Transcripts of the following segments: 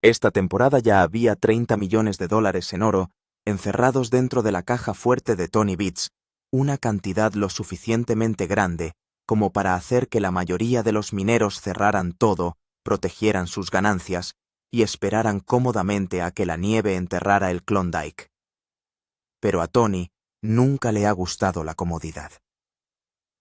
Esta temporada ya había $30 millones en oro encerrados dentro de la caja fuerte de Tony Beats, una cantidad lo suficientemente grande como para hacer que la mayoría de los mineros cerraran todo, protegieran sus ganancias y esperaran cómodamente a que la nieve enterrara el Klondike. Pero a Tony nunca le ha gustado la comodidad.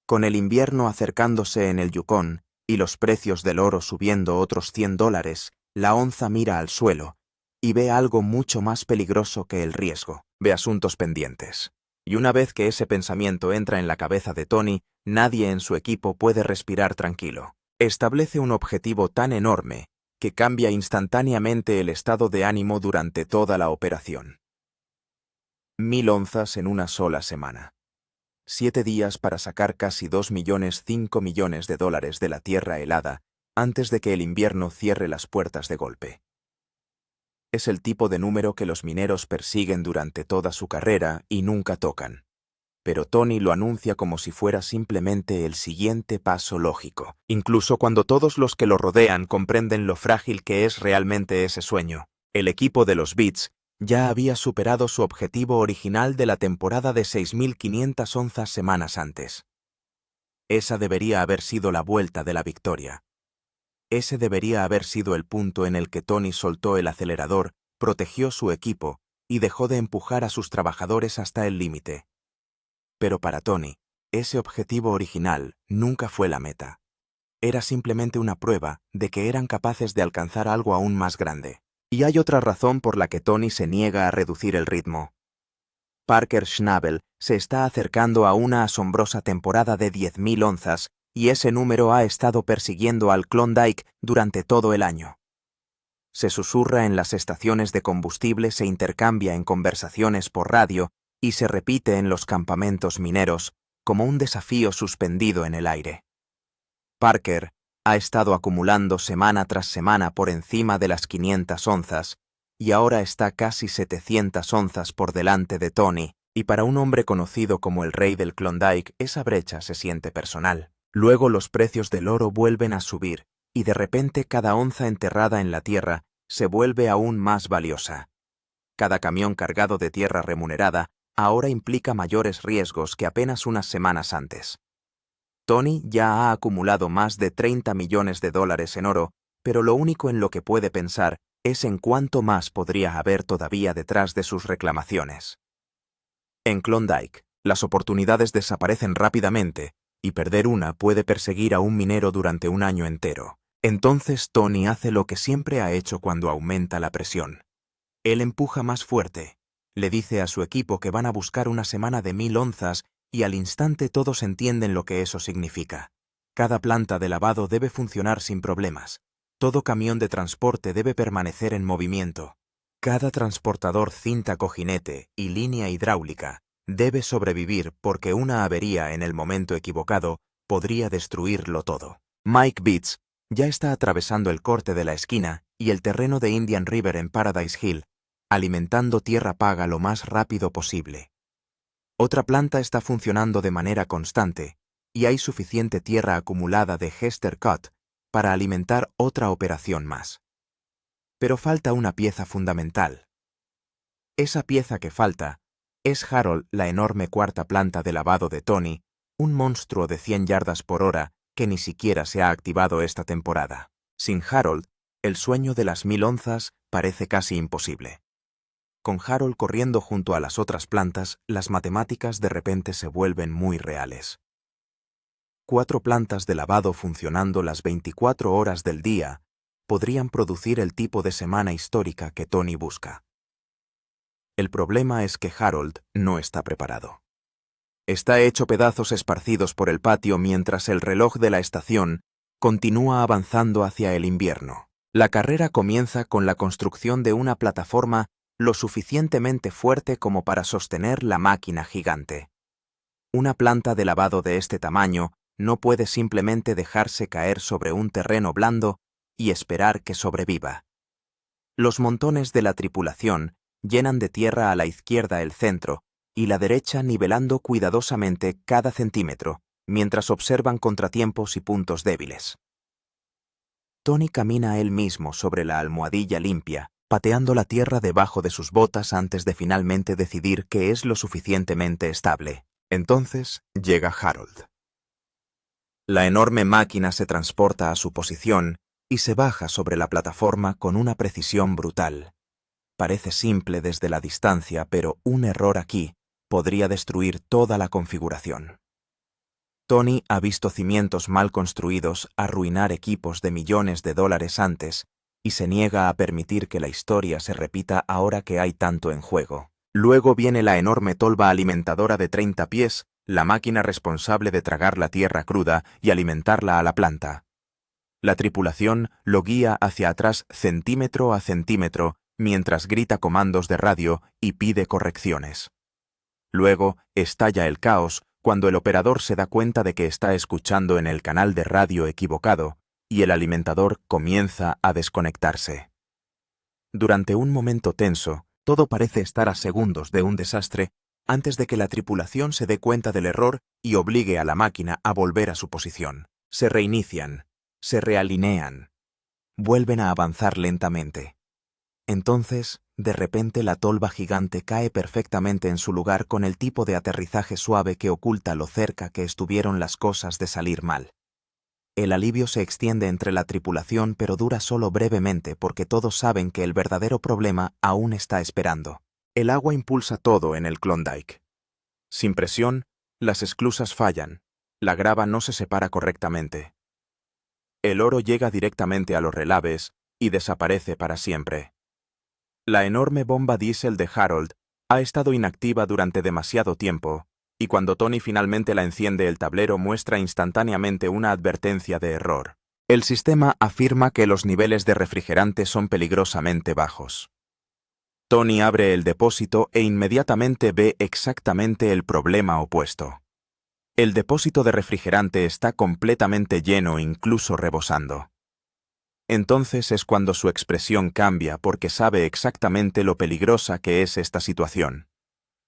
Con el invierno acercándose en el Yukón y los precios del oro subiendo otros $100, la onza mira al suelo y ve algo mucho más peligroso que el riesgo. Ve asuntos pendientes. Y una vez que ese pensamiento entra en la cabeza de Tony, nadie en su equipo puede respirar tranquilo. Establece un objetivo tan enorme que cambia instantáneamente el estado de ánimo durante toda la operación. 1000 onzas en una sola semana. 7 días para sacar casi $2,5 millones de la tierra helada antes de que el invierno cierre las puertas de golpe. Es el tipo de número que los mineros persiguen durante toda su carrera y nunca tocan. Pero Tony lo anuncia como si fuera simplemente el siguiente paso lógico, incluso cuando todos los que lo rodean comprenden lo frágil que es realmente ese sueño. El equipo de los Beats ya había superado su objetivo original de la temporada de 6.500 onzas semanas antes. Esa debería haber sido la vuelta de la victoria. Ese debería haber sido el punto en el que Tony soltó el acelerador, protegió su equipo y dejó de empujar a sus trabajadores hasta el límite. Pero para Tony, ese objetivo original nunca fue la meta. Era simplemente una prueba de que eran capaces de alcanzar algo aún más grande. Y hay otra razón por la que Tony se niega a reducir el ritmo. Parker Schnabel se está acercando a una asombrosa temporada de 10.000 onzas y ese número ha estado persiguiendo al Klondike durante todo el año. Se susurra en las estaciones de combustible, se intercambia en conversaciones por radio y se repite en los campamentos mineros como un desafío suspendido en el aire. Parker ha estado acumulando semana tras semana por encima de las 500 onzas y ahora está casi 700 onzas por delante de Tony, y para un hombre conocido como el rey del Klondike esa brecha se siente personal. Luego los precios del oro vuelven a subir y de repente cada onza enterrada en la tierra se vuelve aún más valiosa. Cada camión cargado de tierra remunerada ahora implica mayores riesgos que apenas unas semanas antes. Tony ya ha acumulado más de $30 millones en oro, pero lo único en lo que puede pensar es en cuánto más podría haber todavía detrás de sus reclamaciones. En Klondike, las oportunidades desaparecen rápidamente y perder una puede perseguir a un minero durante un año entero. Entonces Tony hace lo que siempre ha hecho cuando aumenta la presión. Él empuja más fuerte. Le dice a su equipo que van a buscar una semana de 1000 onzas y al instante todos entienden lo que eso significa. Cada planta de lavado debe funcionar sin problemas. Todo camión de transporte debe permanecer en movimiento. Cada transportador cinta cojinete y línea hidráulica debe sobrevivir porque una avería en el momento equivocado podría destruirlo todo. Mike Beats ya está atravesando el corte de la esquina y el terreno de Indian River en Paradise Hill, alimentando tierra paga lo más rápido posible. Otra planta está funcionando de manera constante y hay suficiente tierra acumulada de Hester Cut para alimentar otra operación más. Pero falta una pieza fundamental. Esa pieza que falta es Harold, la enorme cuarta planta de lavado de Tony, un monstruo de 100 yardas por hora que ni siquiera se ha activado esta temporada. Sin Harold, el sueño de las 1000 onzas parece casi imposible. Con Harold corriendo junto a las otras plantas, las matemáticas de repente se vuelven muy reales. 4 plantas de lavado funcionando las 24 horas del día podrían producir el tipo de semana histórica que Tony busca. El problema es que Harold no está preparado. Está hecho pedazos esparcidos por el patio mientras el reloj de la estación continúa avanzando hacia el invierno. La carrera comienza con la construcción de una plataforma lo suficientemente fuerte como para sostener la máquina gigante. Una planta de lavado de este tamaño no puede simplemente dejarse caer sobre un terreno blando y esperar que sobreviva. Los montones de la tripulación llenan de tierra a la izquierda el centro y la derecha nivelando cuidadosamente cada centímetro, mientras observan contratiempos y puntos débiles. Tony camina él mismo sobre la almohadilla limpia, pateando la tierra debajo de sus botas antes de finalmente decidir que es lo suficientemente estable. Entonces llega Harold. La enorme máquina se transporta a su posición y se baja sobre la plataforma con una precisión brutal. Parece simple desde la distancia, pero un error aquí podría destruir toda la configuración. Tony ha visto cimientos mal construidos arruinar equipos de millones de dólares antes y se niega a permitir que la historia se repita ahora que hay tanto en juego. Luego viene la enorme tolva alimentadora de 30 pies, la máquina responsable de tragar la tierra cruda y alimentarla a la planta. La tripulación lo guía hacia atrás centímetro a centímetro mientras grita comandos de radio y pide correcciones. Luego estalla el caos cuando el operador se da cuenta de que está escuchando en el canal de radio equivocado y el alimentador comienza a desconectarse. Durante un momento tenso, todo parece estar a segundos de un desastre antes de que la tripulación se dé cuenta del error y obligue a la máquina a volver a su posición. Se reinician, se realinean, vuelven a avanzar lentamente. Entonces, de repente la tolva gigante cae perfectamente en su lugar con el tipo de aterrizaje suave que oculta lo cerca que estuvieron las cosas de salir mal. El alivio se extiende entre la tripulación, pero dura solo brevemente porque todos saben que el verdadero problema aún está esperando. El agua impulsa todo en el Klondike. Sin presión, las esclusas fallan, la grava no se separa correctamente. El oro llega directamente a los relaves y desaparece para siempre. La enorme bomba diésel de Harold ha estado inactiva durante demasiado tiempo, y cuando Tony finalmente la enciende el tablero muestra instantáneamente una advertencia de error. El sistema afirma que los niveles de refrigerante son peligrosamente bajos. Tony abre el depósito e inmediatamente ve exactamente el problema opuesto. El depósito de refrigerante está completamente lleno, incluso rebosando. Entonces es cuando su expresión cambia porque sabe exactamente lo peligrosa que es esta situación.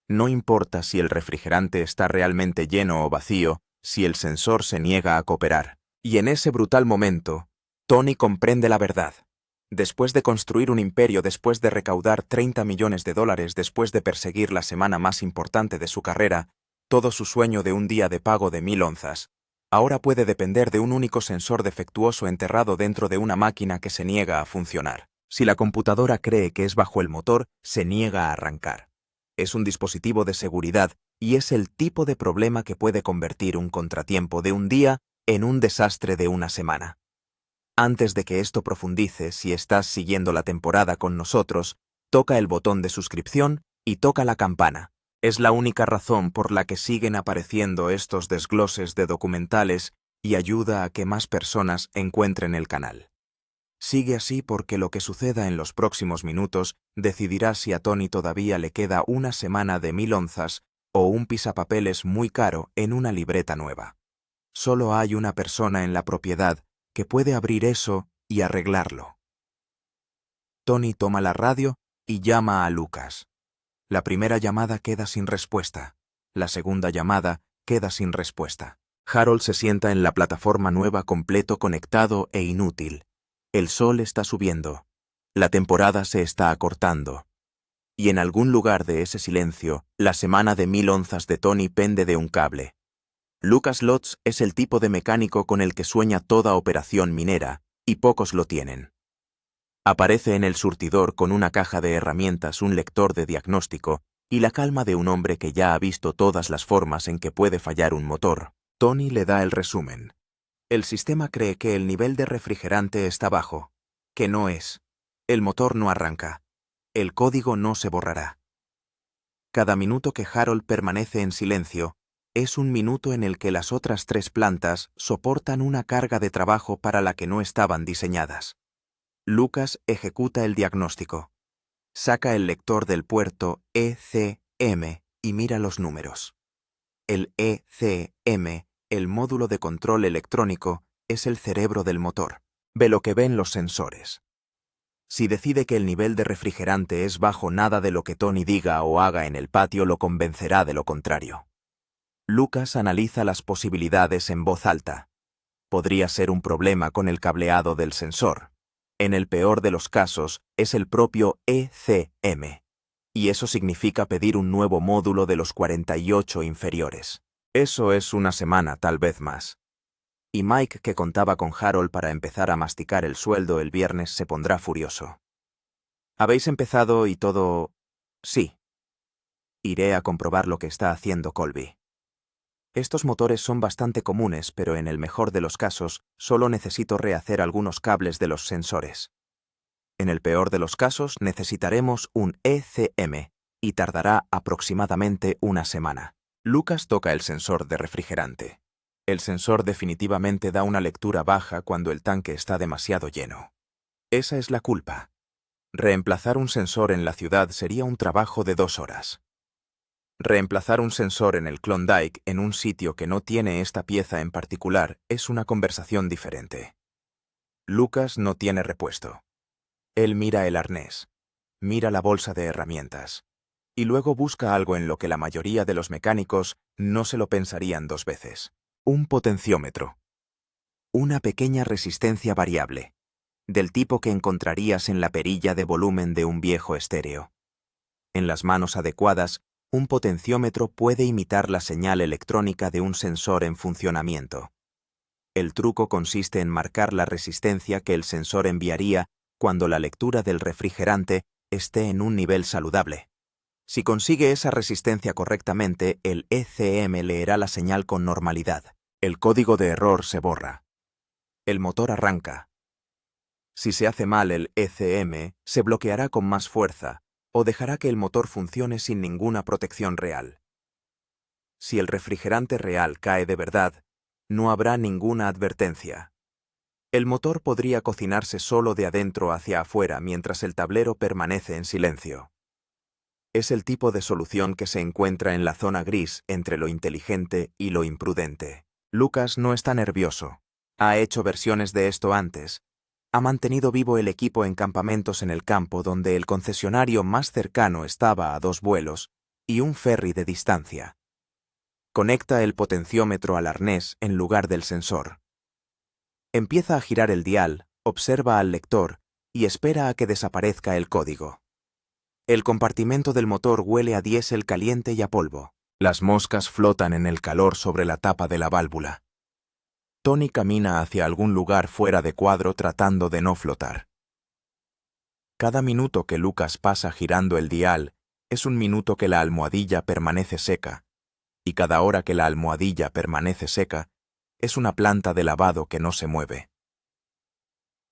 No importa si el refrigerante está realmente lleno o vacío, si el sensor se niega a cooperar. Y en ese brutal momento, Tony comprende la verdad. Después de construir un imperio, después de recaudar 30 millones de dólares, después de perseguir la semana más importante de su carrera, todo su sueño de un día de pago de 1000 onzas, ahora puede depender de un único sensor defectuoso enterrado dentro de una máquina que se niega a funcionar. Si la computadora cree que es bajo el motor, se niega a arrancar. Es un dispositivo de seguridad y es el tipo de problema que puede convertir un contratiempo de un día en un desastre de una semana. Antes de que esto profundice, si estás siguiendo la temporada con nosotros, toca el botón de suscripción y toca la campana. Es la única razón por la que siguen apareciendo estos desgloses de documentales y ayuda a que más personas encuentren el canal. Sigue así porque lo que suceda en los próximos minutos decidirá si a Tony todavía le queda una semana de 1000 onzas o un pisapapeles muy caro en una libreta nueva. Solo hay una persona en la propiedad que puede abrir eso y arreglarlo. Tony toma la radio y llama a Lucas. La primera llamada queda sin respuesta. La segunda llamada queda sin respuesta. Harold se sienta en la plataforma nueva completo, conectado e inútil. El sol está subiendo. La temporada se está acortando. Y en algún lugar de ese silencio, la semana de 1000 onzas de Tony pende de un cable. Lucas Lotz es el tipo de mecánico con el que sueña toda operación minera, y pocos lo tienen. Aparece en el surtidor con una caja de herramientas, un lector de diagnóstico y la calma de un hombre que ya ha visto todas las formas en que puede fallar un motor. Tony le da el resumen. El sistema cree que el nivel de refrigerante está bajo, que no es. El motor no arranca. El código no se borrará. Cada minuto que Harold permanece en silencio es un minuto en el que las otras 3 plantas soportan una carga de trabajo para la que no estaban diseñadas. Lucas ejecuta el diagnóstico. Saca el lector del puerto ECM y mira los números. El ECM, el módulo de control electrónico, es el cerebro del motor. Ve lo que ven los sensores. Si decide que el nivel de refrigerante es bajo, nada de lo que Tony diga o haga en el patio lo convencerá de lo contrario. Lucas analiza las posibilidades en voz alta. Podría ser un problema con el cableado del sensor. En el peor de los casos, es el propio ECM. Y eso significa pedir un nuevo módulo de los 48 inferiores. Eso es una semana, tal vez más. Y Mike, que contaba con Harold para empezar a masticar el sueldo el viernes, se pondrá furioso. ¿Habéis empezado y todo? Sí. Iré a comprobar lo que está haciendo Colby. Estos motores son bastante comunes, pero en el mejor de los casos, solo necesito rehacer algunos cables de los sensores. En el peor de los casos, necesitaremos un ECM, y tardará aproximadamente una semana. Lucas toca el sensor de refrigerante. El sensor definitivamente da una lectura baja cuando el tanque está demasiado lleno. Esa es la culpa. Reemplazar un sensor en la ciudad sería un trabajo de 2 horas. Reemplazar un sensor en el Klondike en un sitio que no tiene esta pieza en particular es una conversación diferente. Lucas no tiene repuesto. Él mira el arnés, mira la bolsa de herramientas, y luego busca algo en lo que la mayoría de los mecánicos no se lo pensarían 2 veces. Un potenciómetro. Una pequeña resistencia variable, del tipo que encontrarías en la perilla de volumen de un viejo estéreo. En las manos adecuadas, un potenciómetro puede imitar la señal electrónica de un sensor en funcionamiento. El truco consiste en marcar la resistencia que el sensor enviaría cuando la lectura del refrigerante esté en un nivel saludable. Si consigue esa resistencia correctamente, el ECM leerá la señal con normalidad. El código de error se borra. El motor arranca. Si se hace mal el ECM, se bloqueará con más fuerza o dejará que el motor funcione sin ninguna protección real. Si el refrigerante real cae de verdad, no habrá ninguna advertencia. El motor podría cocinarse solo de adentro hacia afuera mientras el tablero permanece en silencio. Es el tipo de solución que se encuentra en la zona gris entre lo inteligente y lo imprudente. Lucas no está nervioso. Ha hecho versiones de esto antes. Ha mantenido vivo el equipo en campamentos en el campo donde el concesionario más cercano estaba a 2 vuelos y un ferry de distancia. Conecta el potenciómetro al arnés en lugar del sensor. Empieza a girar el dial, observa al lector y espera a que desaparezca el código. El compartimento del motor huele a diésel caliente y a polvo. Las moscas flotan en el calor sobre la tapa de la válvula. Tony camina hacia algún lugar fuera de cuadro tratando de no flotar. Cada minuto que Lucas pasa girando el dial es un minuto que la almohadilla permanece seca, y cada hora que la almohadilla permanece seca es una planta de lavado que no se mueve.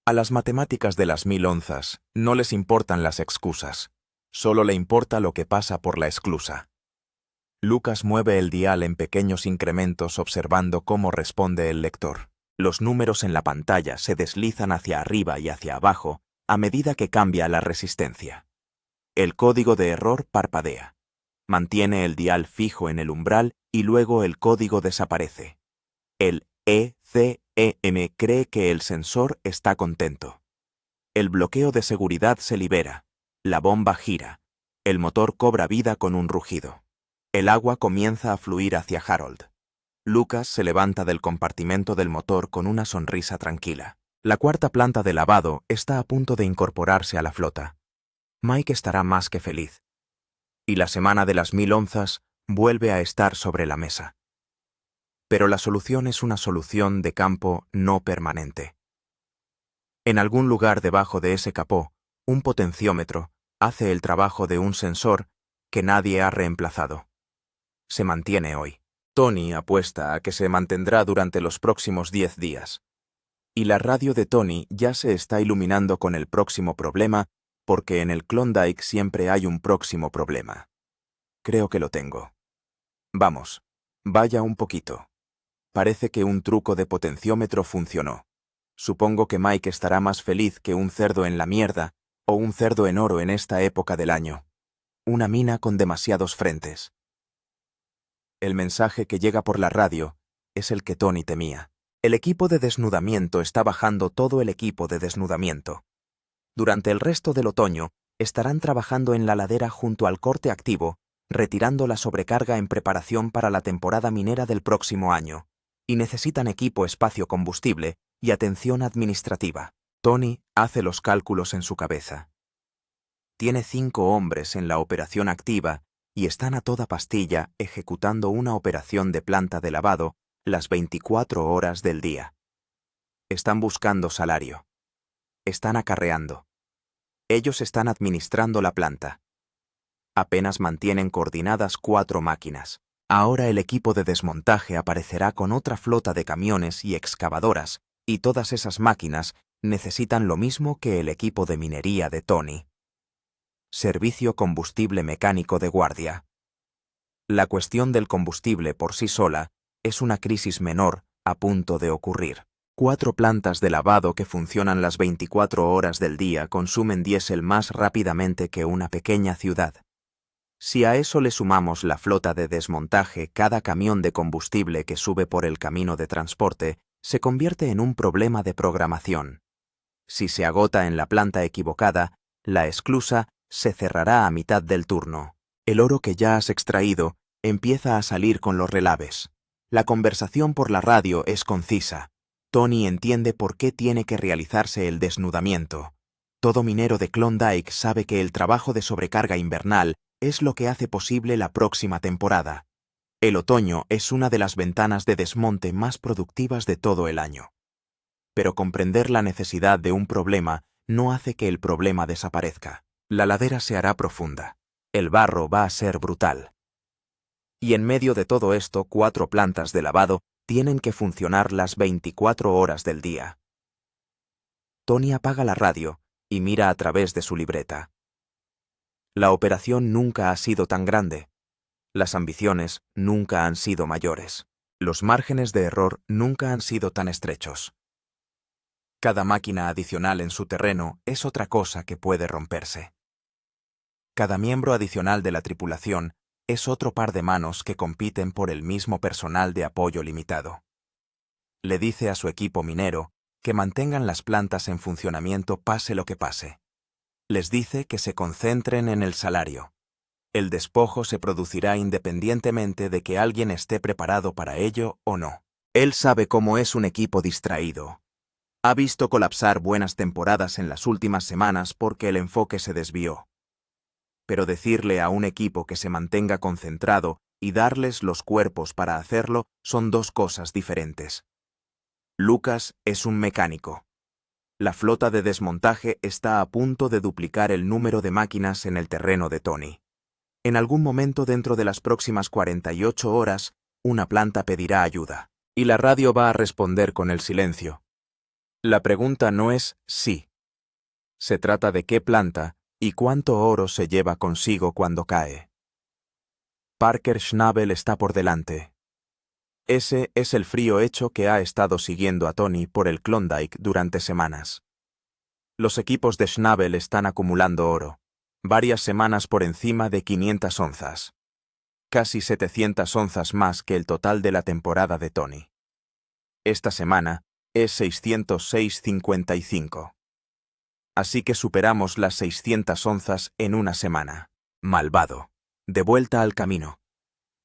A las matemáticas de las 1000 onzas no les importan las excusas, solo le importa lo que pasa por la esclusa. Lucas mueve el dial en pequeños incrementos observando cómo responde el lector. Los números en la pantalla se deslizan hacia arriba y hacia abajo a medida que cambia la resistencia. El código de error parpadea. Mantiene el dial fijo en el umbral y luego el código desaparece. El ECM cree que el sensor está contento. El bloqueo de seguridad se libera. La bomba gira. El motor cobra vida con un rugido. El agua comienza a fluir hacia Harold. Lucas se levanta del compartimento del motor con una sonrisa tranquila. La 4ª planta de lavado está a punto de incorporarse a la flota. Mike estará más que feliz. Y la semana de las 1000 onzas vuelve a estar sobre la mesa. Pero la solución es una solución de campo no permanente. En algún lugar debajo de ese capó, un potenciómetro hace el trabajo de un sensor que nadie ha reemplazado. Se mantiene hoy. Tony apuesta a que se mantendrá durante los próximos 10 días. Y la radio de Tony ya se está iluminando con el próximo problema porque en el Klondike siempre hay un próximo problema. Creo que lo tengo. Vamos, vaya un poquito. Parece que un truco de potenciómetro funcionó. Supongo que Mike estará más feliz que un cerdo en la mierda o un cerdo en oro en esta época del año. Una mina con demasiados frentes. El mensaje que llega por la radio es el que Tony temía. El equipo de desnudamiento está bajando todo el equipo de desnudamiento. Durante el resto del otoño, estarán trabajando en la ladera junto al corte activo, retirando la sobrecarga en preparación para la temporada minera del próximo año. y necesitan equipo espacio-combustible y atención administrativa. Tony hace los cálculos en su cabeza. Tiene 5 hombres en la operación activa y están a toda pastilla ejecutando una operación de planta de lavado las 24 horas del día. Están buscando salario. Están acarreando. Ellos están administrando la planta. Apenas mantienen coordinadas 4 máquinas. Ahora el equipo de desmontaje aparecerá con otra flota de camiones y excavadoras, y todas esas máquinas necesitan lo mismo que el equipo de minería de Tony. Servicio combustible mecánico de guardia. La cuestión del combustible por sí sola es una crisis menor a punto de ocurrir. 4 plantas de lavado que funcionan las 24 horas del día consumen diésel más rápidamente que una pequeña ciudad. Si a eso le sumamos la flota de desmontaje, cada camión de combustible que sube por el camino de transporte se convierte en un problema de programación. Si se agota en la planta equivocada, la esclusa se cerrará a mitad del turno. El oro que ya has extraído empieza a salir con los relaves. La conversación por la radio es concisa. Tony entiende por qué tiene que realizarse el desnudamiento. Todo minero de Klondike sabe que el trabajo de sobrecarga invernal es lo que hace posible la próxima temporada. El otoño es una de las ventanas de desmonte más productivas de todo el año. Pero comprender la necesidad de un problema no hace que el problema desaparezca. La ladera se hará profunda. El barro va a ser brutal. Y en medio de todo esto, 4 plantas de lavado tienen que funcionar las 24 horas del día. Tony apaga la radio y mira a través de su libreta. La operación nunca ha sido tan grande. Las ambiciones nunca han sido mayores. Los márgenes de error nunca han sido tan estrechos. Cada máquina adicional en su terreno es otra cosa que puede romperse. Cada miembro adicional de la tripulación es otro par de manos que compiten por el mismo personal de apoyo limitado. Le dice a su equipo minero que mantengan las plantas en funcionamiento pase lo que pase. Les dice que se concentren en el salario. El despojo se producirá independientemente de que alguien esté preparado para ello o no. Él sabe cómo es un equipo distraído. Ha visto colapsar buenas temporadas en las últimas semanas porque el enfoque se desvió. Pero decirle a un equipo que se mantenga concentrado y darles los cuerpos para hacerlo son 2 cosas diferentes. Lucas es un mecánico. La flota de desmontaje está a punto de duplicar el número de máquinas en el terreno de Tony. En algún momento dentro de las próximas 48 horas, una planta pedirá ayuda, y la radio va a responder con el silencio. La pregunta no es sí. Se trata de qué planta y cuánto oro se lleva consigo cuando cae. Parker Schnabel está por delante. Ese es el frío hecho que ha estado siguiendo a Tony por el Klondike durante semanas. Los equipos de Schnabel están acumulando oro, varias semanas por encima de 500 onzas. Casi 700 onzas más que el total de la temporada de Tony. Esta semana es 606,55. Así que superamos las 600 onzas en una semana. Malvado. De vuelta al camino.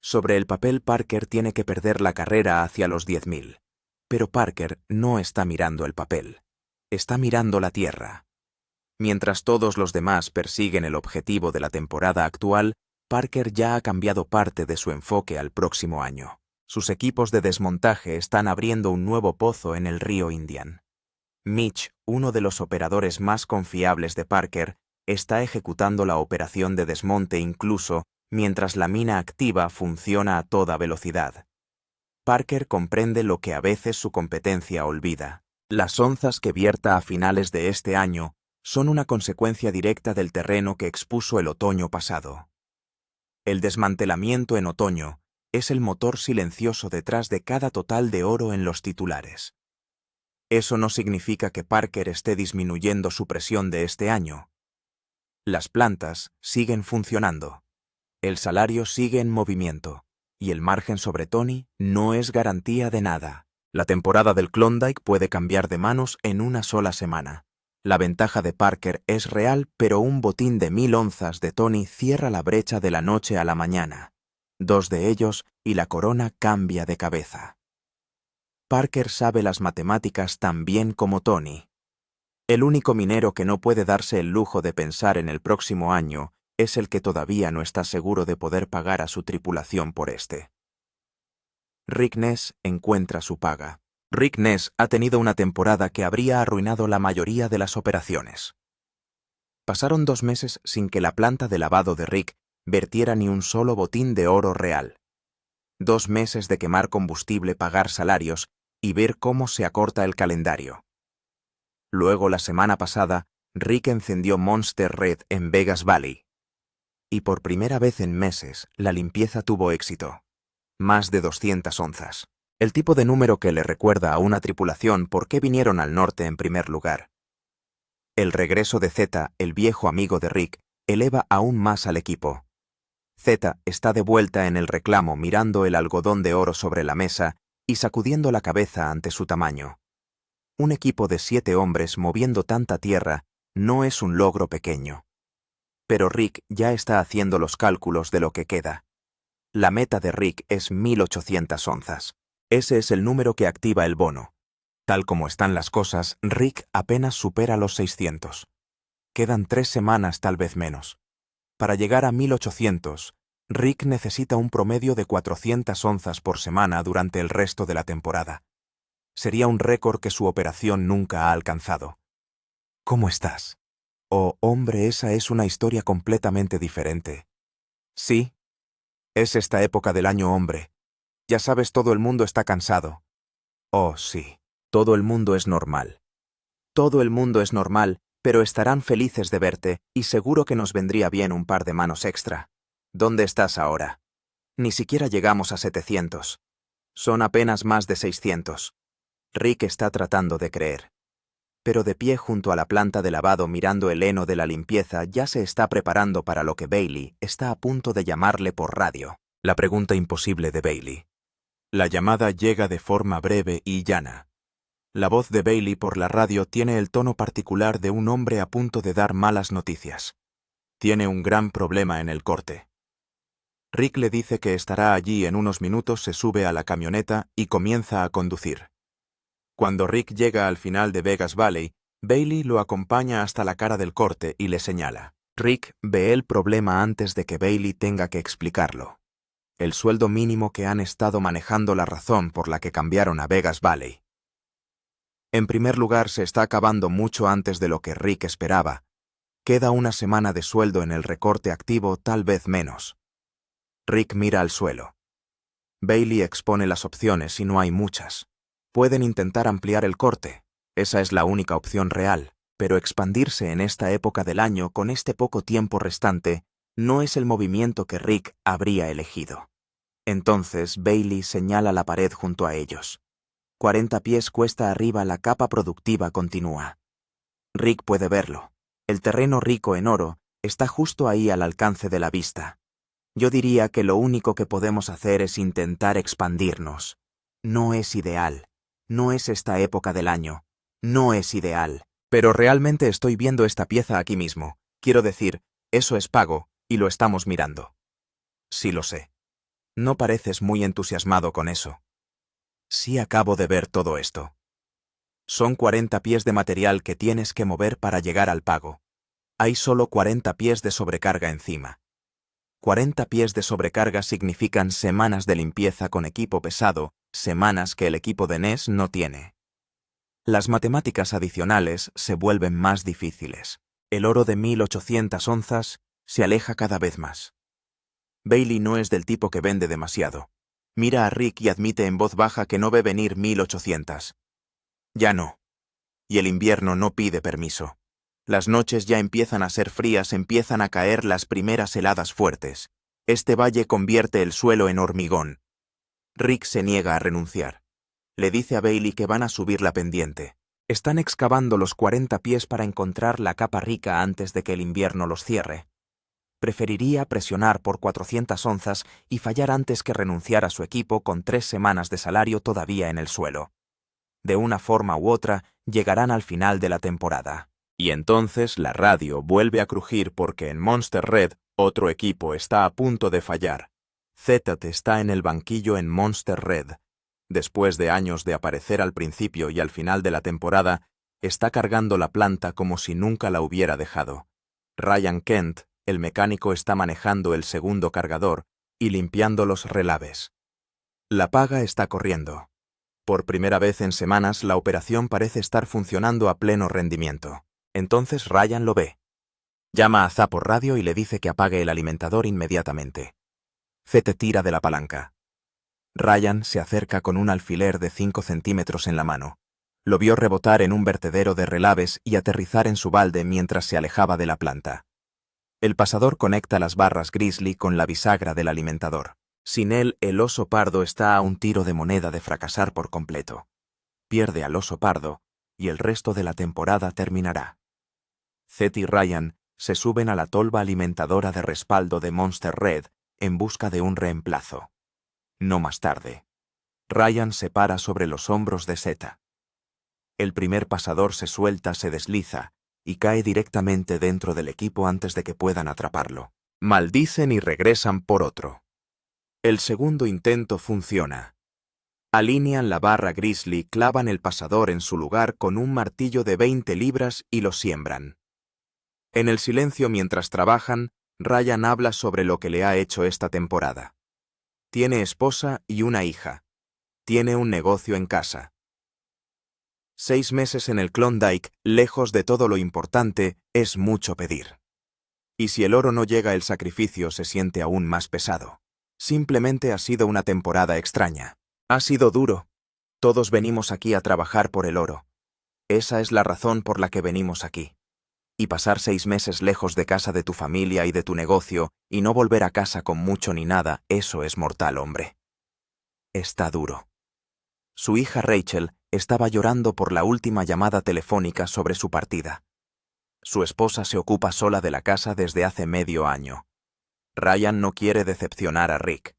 Sobre el papel Parker tiene que perder la carrera hacia los 10.000. Pero Parker no está mirando el papel. Está mirando la tierra. Mientras todos los demás persiguen el objetivo de la temporada actual, Parker ya ha cambiado parte de su enfoque al próximo año. Sus equipos de desmontaje están abriendo un nuevo pozo en el río Indian. Mitch, uno de los operadores más confiables de Parker, está ejecutando la operación de desmonte incluso mientras la mina activa funciona a toda velocidad. Parker comprende lo que a veces su competencia olvida. Las onzas que vierta a finales de este año son una consecuencia directa del terreno que expuso el otoño pasado. El desmantelamiento en otoño es el motor silencioso detrás de cada total de oro en los titulares. Eso no significa que Parker esté disminuyendo su presión de este año. Las plantas siguen funcionando, el salario sigue en movimiento, y el margen sobre Tony no es garantía de nada. La temporada del Klondike puede cambiar de manos en una sola semana. La ventaja de Parker es real, pero un botín de 1000 onzas de Tony cierra la brecha de la noche a la mañana. 2 de ellos y la corona cambia de cabeza. Parker sabe las matemáticas tan bien como Tony. El único minero que no puede darse el lujo de pensar en el próximo año es el que todavía no está seguro de poder pagar a su tripulación por este. Rick Ness encuentra su paga. Rick Ness ha tenido una temporada que habría arruinado la mayoría de las operaciones. Pasaron 2 meses sin que la planta de lavado de Rick vertiera ni un solo botín de oro real. 2 meses de quemar combustible, pagar salarios y ver cómo se acorta el calendario. Luego, la semana pasada, Rick encendió Monster Red en Vegas Valley. Y por primera vez en meses, la limpieza tuvo éxito. Más de 200 onzas. El tipo de número que le recuerda a una tripulación por qué vinieron al norte en primer lugar. El regreso de Zeta, el viejo amigo de Rick, eleva aún más al equipo. Zeta está de vuelta en el reclamo mirando el algodón de oro sobre la mesa y sacudiendo la cabeza ante su tamaño. Un equipo de 7 hombres moviendo tanta tierra no es un logro pequeño. Pero Rick ya está haciendo los cálculos de lo que queda. La meta de Rick es 1800 onzas. Ese es el número que activa el bono. Tal como están las cosas, Rick apenas supera los 600. Quedan 3 semanas, tal vez menos. Para llegar a 1800, Rick necesita un promedio de 400 onzas por semana durante el resto de la temporada. Sería un récord que su operación nunca ha alcanzado. ¿Cómo estás? Oh, hombre, esa es una historia completamente diferente. Sí, es esta época del año, hombre. Ya sabes, todo el mundo está cansado. Oh, sí, todo el mundo es normal. Todo el mundo es normal, pero estarán felices de verte y seguro que nos vendría bien un par de manos extra. ¿Dónde estás ahora? Ni siquiera llegamos a 700. Son apenas más de 600. Rick está tratando de creer. Pero de pie junto a la planta de lavado mirando el heno de la limpieza ya se está preparando para lo que Bailey está a punto de llamarle por radio. La pregunta imposible de Bailey. La llamada llega de forma breve y llana. La voz de Bailey por la radio tiene el tono particular de un hombre a punto de dar malas noticias. Tiene un gran problema en el corte. Rick le dice que estará allí en unos minutos, se sube a la camioneta y comienza a conducir. Cuando Rick llega al final de Vegas Valley, Bailey lo acompaña hasta la cara del corte y le señala. Rick ve el problema antes de que Bailey tenga que explicarlo. El sueldo mínimo que han estado manejando, la razón por la que cambiaron a Vegas Valley. En primer lugar, se está acabando mucho antes de lo que Rick esperaba. Queda una semana de sueldo en el recorte activo, tal vez menos. Rick mira al suelo. Bailey expone las opciones y no hay muchas. Pueden intentar ampliar el corte, esa es la única opción real, pero expandirse en esta época del año con este poco tiempo restante no es el movimiento que Rick habría elegido. Entonces Bailey señala la pared junto a ellos. 40 pies cuesta arriba la capa productiva continúa. Rick puede verlo. El terreno rico en oro está justo ahí al alcance de la vista. Yo diría que lo único que podemos hacer es intentar expandirnos. No es ideal. No es esta época del año. No es ideal. Pero realmente estoy viendo esta pieza aquí mismo. Quiero decir, eso es pago, y lo estamos mirando. Sí lo sé. No pareces muy entusiasmado con eso. Sí, acabo de ver todo esto. Son 40 pies de material que tienes que mover para llegar al pago. Hay solo 40 pies de sobrecarga encima. 40 pies de sobrecarga significan semanas de limpieza con equipo pesado, semanas que el equipo de Ness no tiene. Las matemáticas adicionales se vuelven más difíciles. El oro de 1800 onzas se aleja cada vez más. Bailey no es del tipo que vende demasiado. Mira a Rick y admite en voz baja que no ve venir 1800. Ya no. Y el invierno no pide permiso. Las noches ya empiezan a ser frías, empiezan a caer las primeras heladas fuertes. Este valle convierte el suelo en hormigón. Rick se niega a renunciar. Le dice a Bailey que van a subir la pendiente. Están excavando los 40 pies para encontrar la capa rica antes de que el invierno los cierre. Preferiría presionar por 400 onzas y fallar antes que renunciar a su equipo con 3 semanas de salario todavía en el suelo. De una forma u otra, llegarán al final de la temporada. Y entonces la radio vuelve a crujir porque en Monster Red otro equipo está a punto de fallar. Zetat está en el banquillo en Monster Red. Después de años de aparecer al principio y al final de la temporada, está cargando la planta como si nunca la hubiera dejado. Ryan Kent, el mecánico, está manejando el segundo cargador y limpiando los relaves. La paga está corriendo. Por primera vez en semanas, la operación parece estar funcionando a pleno rendimiento. Entonces Ryan lo ve. Llama a Za por radio y le dice que apague el alimentador inmediatamente. Zete tira de la palanca. Ryan se acerca con un alfiler de 5 centímetros en la mano. Lo vio rebotar en un vertedero de relaves y aterrizar en su balde mientras se alejaba de la planta. El pasador conecta las barras Grizzly con la bisagra del alimentador. Sin él, el oso pardo está a un tiro de moneda de fracasar por completo. Pierde al oso pardo y el resto de la temporada terminará. Zed y Ryan se suben a la tolva alimentadora de respaldo de Monster Red en busca de un reemplazo. No más tarde. Ryan se para sobre los hombros de Zeta. El primer pasador se suelta, se desliza y cae directamente dentro del equipo antes de que puedan atraparlo. Maldicen y regresan por otro. El segundo intento funciona. Alinean la barra Grizzly, clavan el pasador en su lugar con un martillo de 20 libras y lo siembran. En el silencio mientras trabajan, Ryan habla sobre lo que le ha hecho esta temporada. Tiene esposa y una hija. Tiene un negocio en casa. 6 meses en el Klondike, lejos de todo lo importante, es mucho pedir. Y si el oro no llega, el sacrificio se siente aún más pesado. Simplemente ha sido una temporada extraña. Ha sido duro. Todos venimos aquí a trabajar por el oro. Esa es la razón por la que venimos aquí. Y pasar 6 meses lejos de casa, de tu familia y de tu negocio, y no volver a casa con mucho ni nada, eso es mortal, hombre. Está duro. Su hija Rachel estaba llorando por la última llamada telefónica sobre su partida. Su esposa se ocupa sola de la casa desde hace medio año. Ryan no quiere decepcionar a Rick.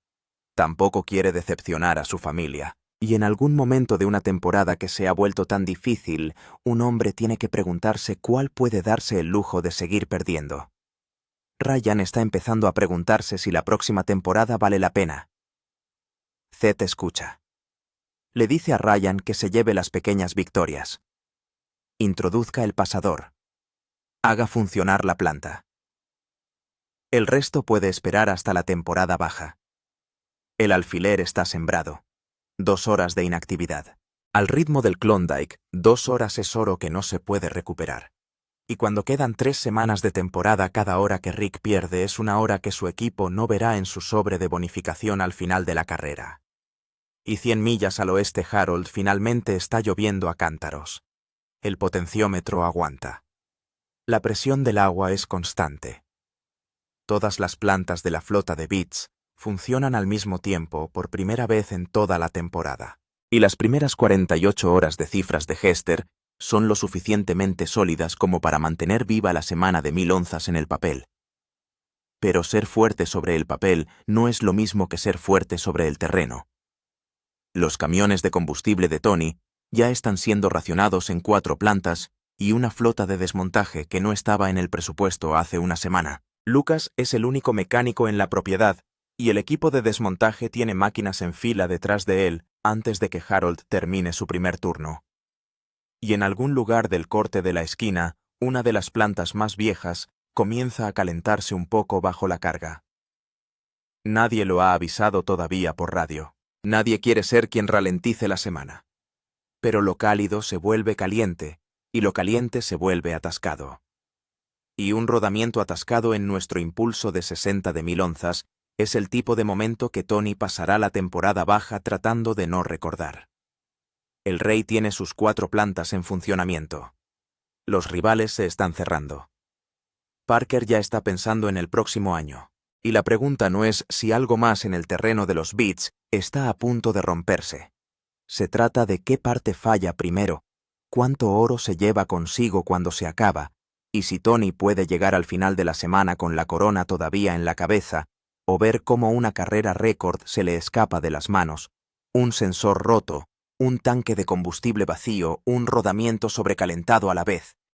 Tampoco quiere decepcionar a su familia. Y en algún momento de una temporada que se ha vuelto tan difícil, un hombre tiene que preguntarse cuál puede darse el lujo de seguir perdiendo. Ryan está empezando a preguntarse si la próxima temporada vale la pena. Zed escucha. Le dice a Ryan que se lleve las pequeñas victorias. Introduzca el pasador. Haga funcionar la planta. El resto puede esperar hasta la temporada baja. El alfiler está sembrado. 2 horas de inactividad. Al ritmo del Klondike, 2 horas es oro que no se puede recuperar. Y cuando quedan 3 semanas de temporada, cada hora que Rick pierde es una hora que su equipo no verá en su sobre de bonificación al final de la carrera. Y 100 millas al oeste, Harold, finalmente está lloviendo a cántaros. El potenciómetro aguanta. La presión del agua es constante. Todas las plantas de la flota de Beats funcionan al mismo tiempo por primera vez en toda la temporada. Y las primeras 48 horas de cifras de Hester son lo suficientemente sólidas como para mantener viva la semana de 1000 onzas en el papel. Pero ser fuerte sobre el papel no es lo mismo que ser fuerte sobre el terreno. Los camiones de combustible de Tony ya están siendo racionados en 4 plantas y una flota de desmontaje que no estaba en el presupuesto hace una semana. Lucas es el único mecánico en la propiedad y el equipo de desmontaje tiene máquinas en fila detrás de él antes de que Harold termine su primer turno. Y en algún lugar del corte de la esquina, una de las plantas más viejas comienza a calentarse un poco bajo la carga. Nadie lo ha avisado todavía por radio. Nadie quiere ser quien ralentice la semana. Pero lo cálido se vuelve caliente y lo caliente se vuelve atascado. Y un rodamiento atascado en nuestro impulso de 60 de 1000 onzas es el tipo de momento que Tony pasará la temporada baja tratando de no recordar. El Rey tiene sus 4 plantas en funcionamiento. Los rivales se están cerrando. Parker ya está pensando en el próximo año. Y la pregunta no es si algo más en el terreno de los Beats está a punto de romperse. Se trata de qué parte falla primero, cuánto oro se lleva consigo cuando se acaba, y si Tony puede llegar al final de la semana con la corona todavía en la cabeza, o ver cómo una carrera récord se le escapa de las manos, un sensor roto, un tanque de combustible vacío, un rodamiento sobrecalentado a la vez.